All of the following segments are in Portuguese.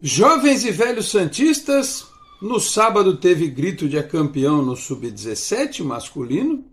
Jovens e velhos santistas, no sábado teve grito de campeão no sub-17 masculino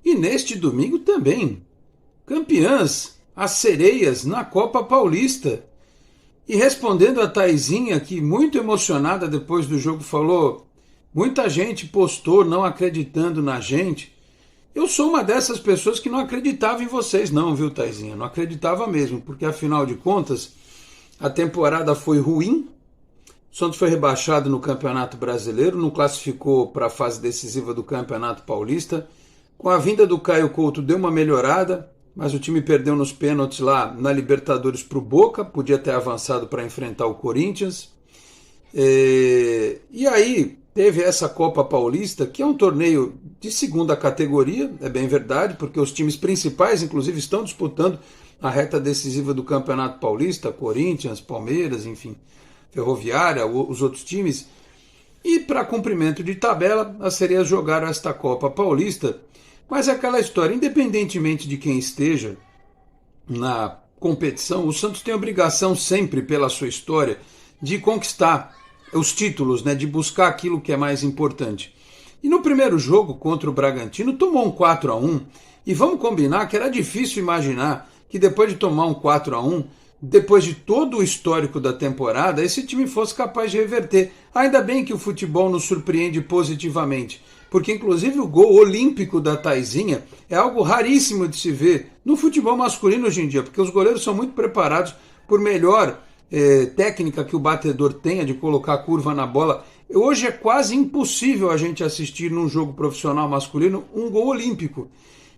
e neste domingo também. Campeãs, as sereias na Copa Paulista. E respondendo a Taizinha, que muito emocionada depois do jogo falou, muita gente postou não acreditando na gente. Eu sou uma dessas pessoas que não acreditava em vocês não, viu, Taizinha? Não acreditava mesmo, porque afinal de contas a temporada foi ruim. O Santos foi rebaixado no Campeonato Brasileiro, não classificou para a fase decisiva do Campeonato Paulista. Com a vinda do Caio Couto deu uma melhorada, mas o time perdeu nos pênaltis lá na Libertadores para o Boca, podia ter avançado para enfrentar o Corinthians. E aí teve essa Copa Paulista, que é um torneio de segunda categoria, é bem verdade, porque os times principais, inclusive, estão disputando a reta decisiva do Campeonato Paulista, Corinthians, Palmeiras, enfim, Ferroviária, os outros times. E para cumprimento de tabela, as sereias jogaram esta Copa Paulista. Mas é aquela história, independentemente de quem esteja na competição, o Santos tem obrigação sempre, pela sua história, de conquistar os títulos, né, de buscar aquilo que é mais importante. E no primeiro jogo contra o Bragantino tomou um 4-1, e vamos combinar que era difícil imaginar que depois de tomar um 4-1, depois de todo o histórico da temporada, esse time fosse capaz de reverter. Ainda bem que o futebol nos surpreende positivamente, porque inclusive o gol olímpico da Taizinha é algo raríssimo de se ver no futebol masculino hoje em dia, porque os goleiros são muito preparados, por melhor técnica que o batedor tenha de colocar a curva na bola. Hoje é quase impossível a gente assistir num jogo profissional masculino um gol olímpico.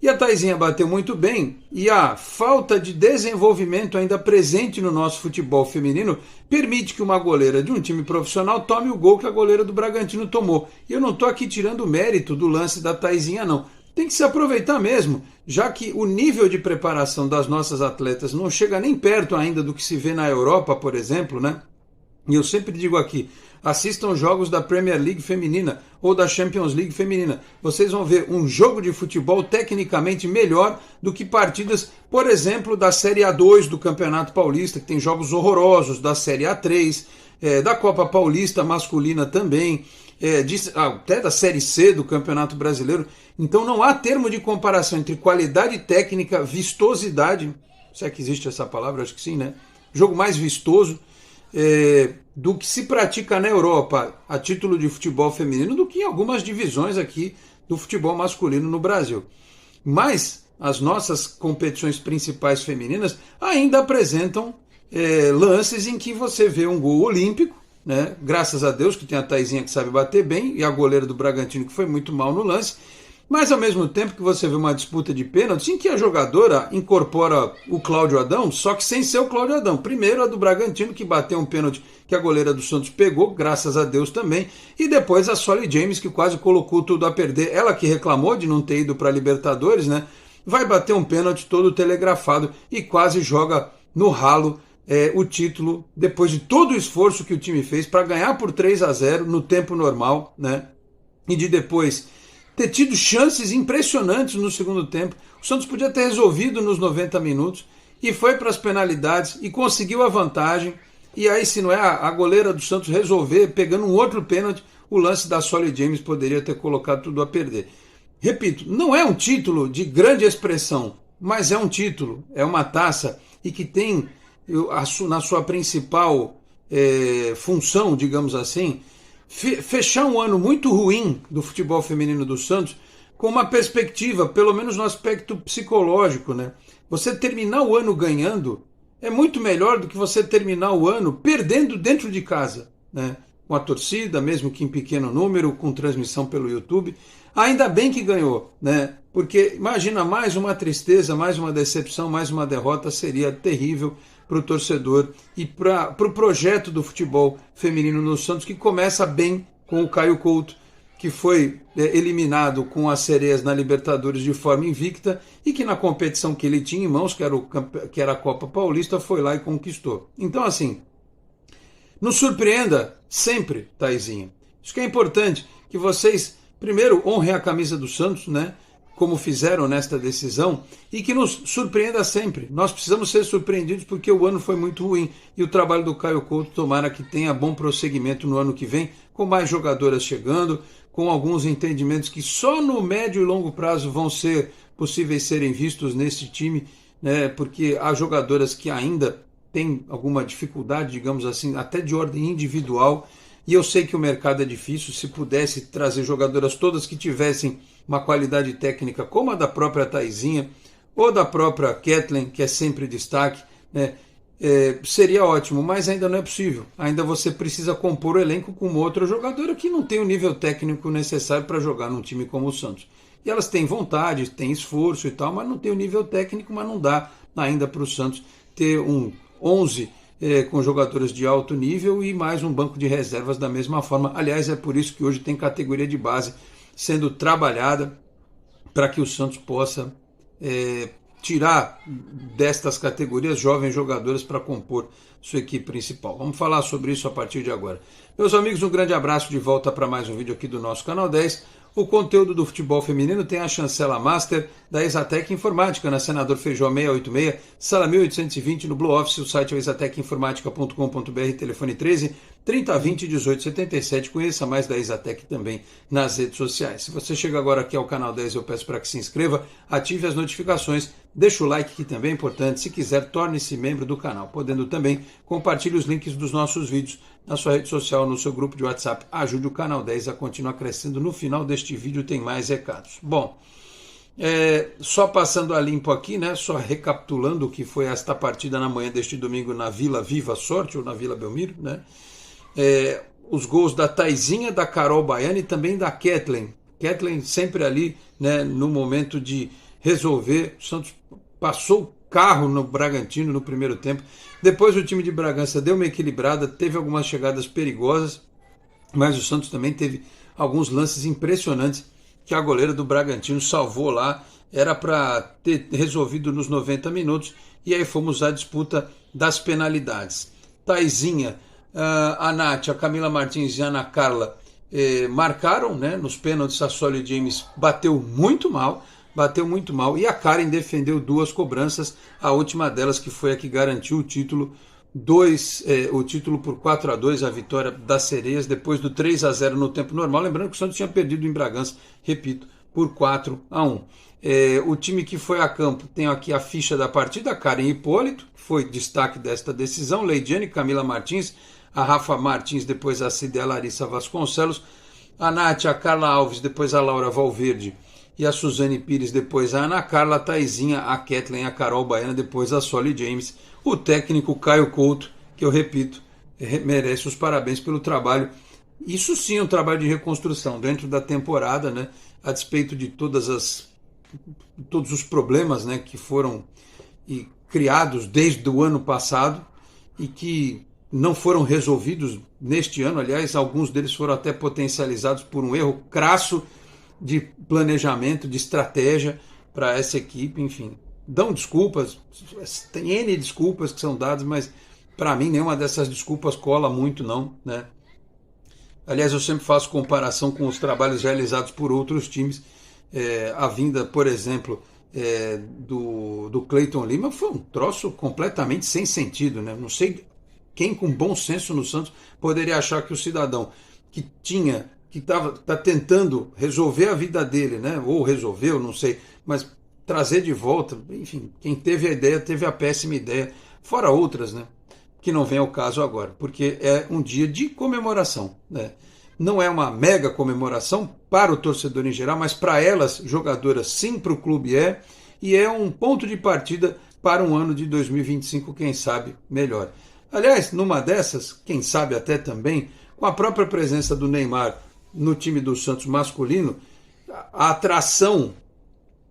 E a Taizinha bateu muito bem, e a falta de desenvolvimento ainda presente no nosso futebol feminino permite que uma goleira de um time profissional tome o gol que a goleira do Bragantino tomou. E eu não estou aqui tirando o mérito do lance da Taizinha, não. Tem que se aproveitar mesmo, já que o nível de preparação das nossas atletas não chega nem perto ainda do que se vê na Europa, por exemplo, né? E eu sempre digo aqui, assistam jogos da Premier League feminina ou da Champions League feminina. Vocês vão ver um jogo de futebol tecnicamente melhor do que partidas, por exemplo, da Série A2 do Campeonato Paulista, que tem jogos horrorosos, da Série A3, da Copa Paulista masculina também, até da Série C do Campeonato Brasileiro. Então não há termo de comparação entre qualidade técnica, vistosidade, se é que existe essa palavra, acho que sim, né? Jogo mais vistoso, do que se pratica na Europa a título de futebol feminino do que em algumas divisões aqui do futebol masculino no Brasil. Mas as nossas competições principais femininas ainda apresentam lances em que você vê um gol olímpico, né? Graças a Deus que tem a Taizinha que sabe bater bem e a goleira do Bragantino que foi muito mal no lance. Mas ao mesmo tempo que você vê uma disputa de pênaltis em que a jogadora incorpora o Cláudio Adão, só que sem ser o Cláudio Adão. Primeiro a do Bragantino, que bateu um pênalti que a goleira do Santos pegou, graças a Deus também. E depois a Solly James, que quase colocou tudo a perder. Ela que reclamou de não ter ido para a Libertadores, né? Vai bater um pênalti todo telegrafado e quase joga no ralo o título, depois de todo o esforço que o time fez para ganhar por 3-0 no tempo normal, né? E de depois ter tido chances impressionantes no segundo tempo. O Santos podia ter resolvido nos 90 minutos e foi para as penalidades e conseguiu a vantagem. E aí, se não é a goleira do Santos resolver, pegando um outro pênalti, o lance da Solly James poderia ter colocado tudo a perder. Repito, não é um título de grande expressão, mas é um título, é uma taça e que tem na sua principal função, digamos assim, fechar um ano muito ruim do futebol feminino do Santos com uma perspectiva, pelo menos no aspecto psicológico, né? Você terminar o ano ganhando é muito melhor do que você terminar o ano perdendo dentro de casa, né? Com a torcida, mesmo que em pequeno número, com transmissão pelo YouTube. Ainda bem que ganhou, né? Porque imagina, mais uma tristeza, mais uma decepção, mais uma derrota seria terrível para o torcedor e para o projeto do futebol feminino no Santos, que começa bem com o Caio Couto, que foi eliminado com as sereias na Libertadores de forma invicta e que na competição que ele tinha em mãos, que era a Copa Paulista, foi lá e conquistou. Então, assim, nos surpreenda sempre, Taizinha. Isso que é importante, que vocês, primeiro, honrem a camisa do Santos, né? como fizeram nesta decisão, e que nos surpreenda sempre. Nós precisamos ser surpreendidos porque o ano foi muito ruim, e o trabalho do Caio Couto tomara que tenha bom prosseguimento no ano que vem, com mais jogadoras chegando, com alguns entendimentos que só no médio e longo prazo vão ser possíveis serem vistos nesse time, né, porque há jogadoras que ainda têm alguma dificuldade, digamos assim, até de ordem individual, e eu sei que o mercado é difícil. Se pudesse trazer jogadoras todas que tivessem uma qualidade técnica como a da própria Taizinha ou da própria Kathleen, que é sempre destaque, né, seria ótimo, mas ainda não é possível. Ainda você precisa compor o elenco com uma outra jogadora que não tem o nível técnico necessário para jogar num time como o Santos. E elas têm vontade, têm esforço e tal, mas não tem o nível técnico, mas não dá ainda para o Santos ter um 11 com jogadores de alto nível e mais um banco de reservas da mesma forma. Aliás, é por isso que hoje tem categoria de base sendo trabalhada para que o Santos possa tirar destas categorias jovens jogadores para compor sua equipe principal. Vamos falar sobre isso a partir de agora. Meus amigos, um grande abraço, de volta para mais um vídeo aqui do nosso Canal 10. O conteúdo do futebol feminino tem a chancela Master da Exatec Informática, na Senador Feijó 686, sala 1820, no Blue Office. O site é exatecinformatica.com.br, telefone 13 3020 1877. Conheça mais da Exatec também nas redes sociais. Se você chega agora aqui ao Canal 10, eu peço para que se inscreva, ative as notificações, deixa o like, que também é importante. Se quiser, torne-se membro do canal, podendo também compartilhar os links dos nossos vídeos na sua rede social, no seu grupo de WhatsApp. Ajude o Canal 10 a continuar crescendo. No final deste vídeo tem mais recados. Bom, só passando a limpo aqui, né? Só recapitulando o que foi esta partida na manhã deste domingo na Vila Viva Sorte, ou na Vila Belmiro, né? Os gols da Taizinha, da Carol Baiana e também da Kathleen. Kathleen sempre ali, né, no momento de resolver. O Santos passou o carro no Bragantino no primeiro tempo. Depois o time de Bragança deu uma equilibrada, teve algumas chegadas perigosas, mas o Santos também teve alguns lances impressionantes que a goleira do Bragantino salvou lá. Era para ter resolvido nos 90 minutos, e aí fomos à disputa das penalidades. Taizinha, a Nath, a Camila Martins e a Ana Carla marcaram, né, nos pênaltis. A Solly James bateu muito mal, e a Karen defendeu duas cobranças, a última delas que foi a que garantiu o título, o título por 4-2, a vitória das Sereias, depois do 3-0 no tempo normal. Lembrando que o Santos tinha perdido em Bragança, repito, por 4-1. O time que foi a campo, tem aqui a ficha da partida: a Karen Hipólito, que foi destaque desta decisão, Leidiane, Camila Martins, a Rafa Martins, depois a Cida e a Larissa Vasconcelos, a Nath, a Carla Alves, depois a Laura Valverde e a Suzane Pires, depois a Ana Carla, a Taizinha, a Kathleen, a Carol Baiana, depois a Solly James. O técnico Caio Couto, que eu repito, merece os parabéns pelo trabalho. Isso sim é um trabalho de reconstrução dentro da temporada, né? A despeito de todos os problemas, né, que foram criados desde o ano passado e que não foram resolvidos neste ano. Aliás, alguns deles foram até potencializados por um erro crasso de planejamento, de estratégia para essa equipe. Enfim, dão desculpas, tem N desculpas que são dadas, mas para mim nenhuma dessas desculpas cola muito, não, né? Aliás, eu sempre faço comparação com os trabalhos realizados por outros times. A vinda, por exemplo, do Cleiton Lima foi um troço completamente sem sentido, né? Não sei quem com bom senso no Santos poderia achar que o cidadão que está tentando resolver a vida dele, né? Ou resolveu, não sei, mas trazer de volta, enfim, quem teve a ideia teve a péssima ideia, fora outras, né, que não vem ao caso agora, porque é um dia de comemoração, né? Não é uma mega comemoração para o torcedor em geral, mas para elas, jogadoras, sim, para o clube e é um ponto de partida para um ano de 2025, quem sabe, melhor. Aliás, numa dessas, quem sabe até também, com a própria presença do Neymar no time do Santos masculino, a atração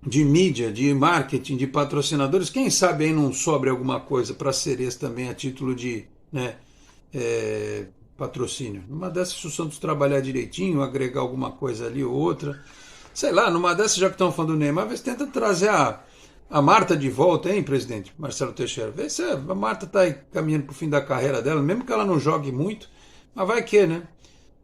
de mídia, de marketing, de patrocinadores, quem sabe aí não sobre alguma coisa para Sereias também a título de, né, patrocínio. Numa dessas, se o Santos trabalhar direitinho, agregar alguma coisa ali ou outra, sei lá, numa dessas, já que estão falando do Neymar, vê se tenta trazer a Marta de volta, hein, presidente Marcelo Teixeira? Vê se a Marta está caminhando para o fim da carreira dela, mesmo que ela não jogue muito, mas vai que, né?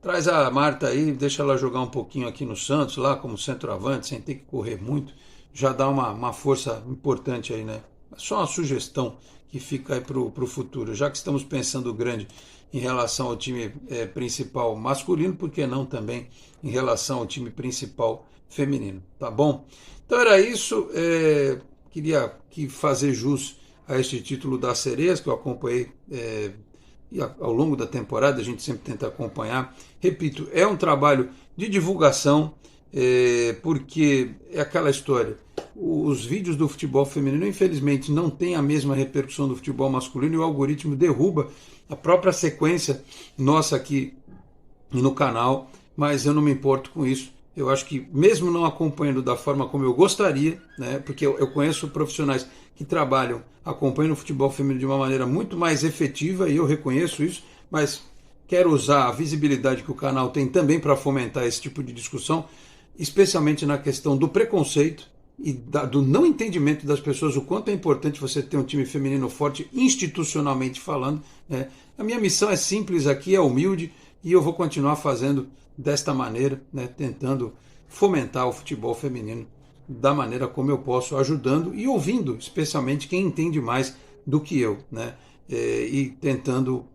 traz a Marta aí, deixa ela jogar um pouquinho aqui no Santos, lá como centroavante, sem ter que correr muito, já dá uma força importante aí, né? Só uma sugestão que fica aí para o futuro, já que estamos pensando grande em relação ao time principal masculino, por que não também em relação ao time principal feminino, tá bom? Então era isso, queria aqui fazer jus a este título das Sereias, que eu acompanhei e ao longo da temporada, a gente sempre tenta acompanhar. Repito, é um trabalho de divulgação, porque é aquela história, os vídeos do futebol feminino, infelizmente, não têm a mesma repercussão do futebol masculino e o algoritmo derruba a própria sequência nossa aqui no canal, mas eu não me importo com isso. Eu acho que, mesmo não acompanhando da forma como eu gostaria, né, porque eu conheço profissionais que trabalham, acompanham o futebol feminino de uma maneira muito mais efetiva, e eu reconheço isso, mas quero usar a visibilidade que o canal tem também para fomentar esse tipo de discussão, especialmente na questão do preconceito e do não entendimento das pessoas, o quanto é importante você ter um time feminino forte, institucionalmente falando, né? A minha missão é simples aqui, é humilde, e eu vou continuar fazendo desta maneira, né, tentando fomentar o futebol feminino da maneira como eu posso, ajudando e ouvindo, especialmente quem entende mais do que eu, né, e tentando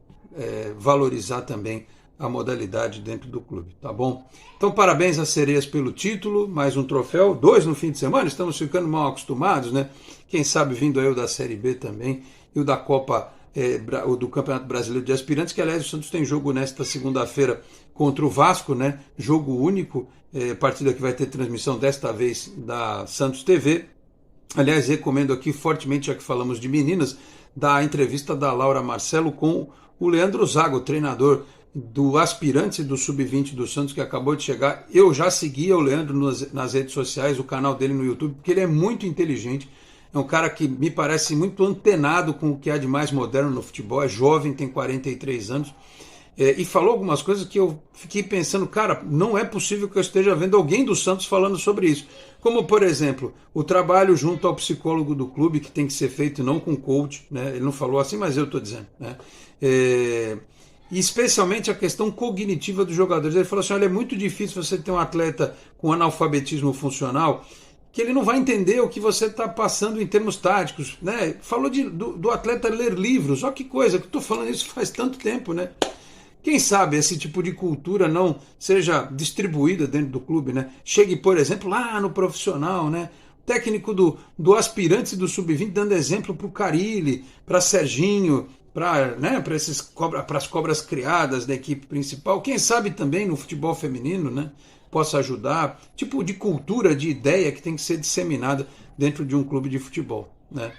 valorizar também a modalidade dentro do clube, tá bom? Então, parabéns às Sereias pelo título, mais um troféu, 2 no fim de semana, estamos ficando mal acostumados, né? Quem sabe vindo aí o da Série B também, e o da Copa, o do Campeonato Brasileiro de Aspirantes, que aliás o Santos tem jogo nesta segunda-feira contra o Vasco, né? Jogo único, partida que vai ter transmissão desta vez da Santos TV. Aliás, recomendo aqui fortemente, já que falamos de meninas, da entrevista da Laura Marcelo com o Leandro Zago, treinador do Aspirantes e do Sub-20 do Santos, que acabou de chegar. Eu já seguia o Leandro nas redes sociais, o canal dele no YouTube, porque ele é muito inteligente, é um cara que me parece muito antenado com o que há de mais moderno no futebol, é jovem, tem 43 anos, e falou algumas coisas que eu fiquei pensando, cara, não é possível que eu esteja vendo alguém do Santos falando sobre isso. Como, por exemplo, o trabalho junto ao psicólogo do clube, que tem que ser feito não com coach, né? Ele não falou assim, mas eu estou dizendo, né? E especialmente a questão cognitiva dos jogadores. Ele falou assim, olha, é muito difícil você ter um atleta com analfabetismo funcional, que ele não vai entender o que você está passando em termos táticos, né? Falou do atleta ler livros, olha que coisa, que eu estou falando isso faz tanto tempo, né? Quem sabe esse tipo de cultura não seja distribuída dentro do clube, né? Chegue, por exemplo, lá no profissional, né? O técnico do Aspirantes e do Sub-20 dando exemplo para o Carilli, para Serginho, para as cobras criadas da equipe principal. Quem sabe também no futebol feminino, né? Possa ajudar. Tipo de cultura, de ideia que tem que ser disseminada dentro de um clube de futebol, né?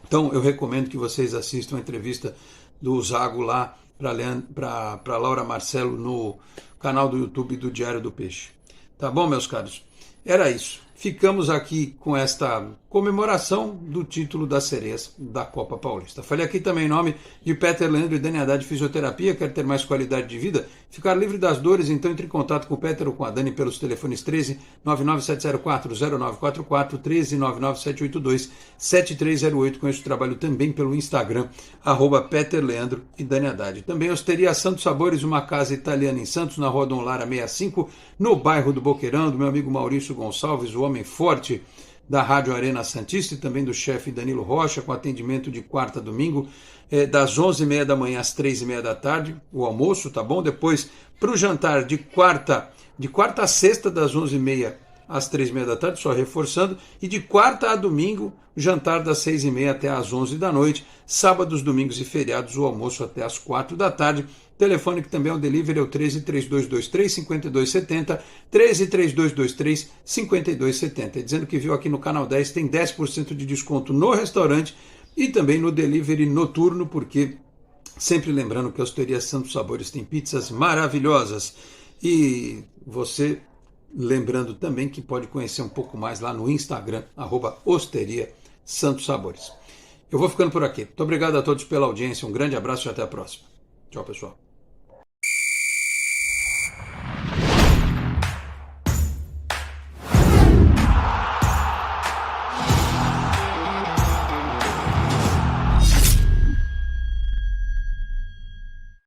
Então eu recomendo que vocês assistam a entrevista do Zago lá para Laura Marcelo no canal do YouTube do Diário do Peixe. Tá bom, meus caros? Era isso. Ficamos aqui com esta comemoração do título das Sereias da Copa Paulista. Falei aqui também em nome de Peter Leandro e Dani Haddad Fisioterapia. Quer ter mais qualidade de vida? Ficar livre das dores? Então entre em contato com o Peter ou com a Dani pelos telefones 13 997040944, 13 99782 7308. Conheço o trabalho também pelo Instagram, @Peter Leandro e Dani Haddad. Também Osteria Santos Sabores, uma casa italiana em Santos, na Rua Dom Lara 65, no bairro do Boqueirão, do meu amigo Maurício Gonçalves, o homem forte da Rádio Arena Santista, e também do chefe Danilo Rocha, com atendimento de quarta a domingo, das 11h30 da manhã às 3h30 da tarde, o almoço, tá bom? Depois, para o jantar de quarta a sexta, das 11h30 às 3h30 da tarde, só reforçando, e de quarta a domingo, jantar das 6h30 até às 11 da noite, sábados, domingos e feriados, o almoço até às 4 da tarde. Telefone que também é o delivery, é o 13 3223 5270, 13 3223 5270. Dizendo que viu aqui no Canal 10, tem 10% de desconto no restaurante e também no delivery noturno, porque sempre lembrando que a Osteria Santos Sabores tem pizzas maravilhosas. E você lembrando também que pode conhecer um pouco mais lá no Instagram, @Osteria Santos Sabores. Eu vou ficando por aqui. Muito obrigado a todos pela audiência, um grande abraço e até a próxima. Tchau, pessoal.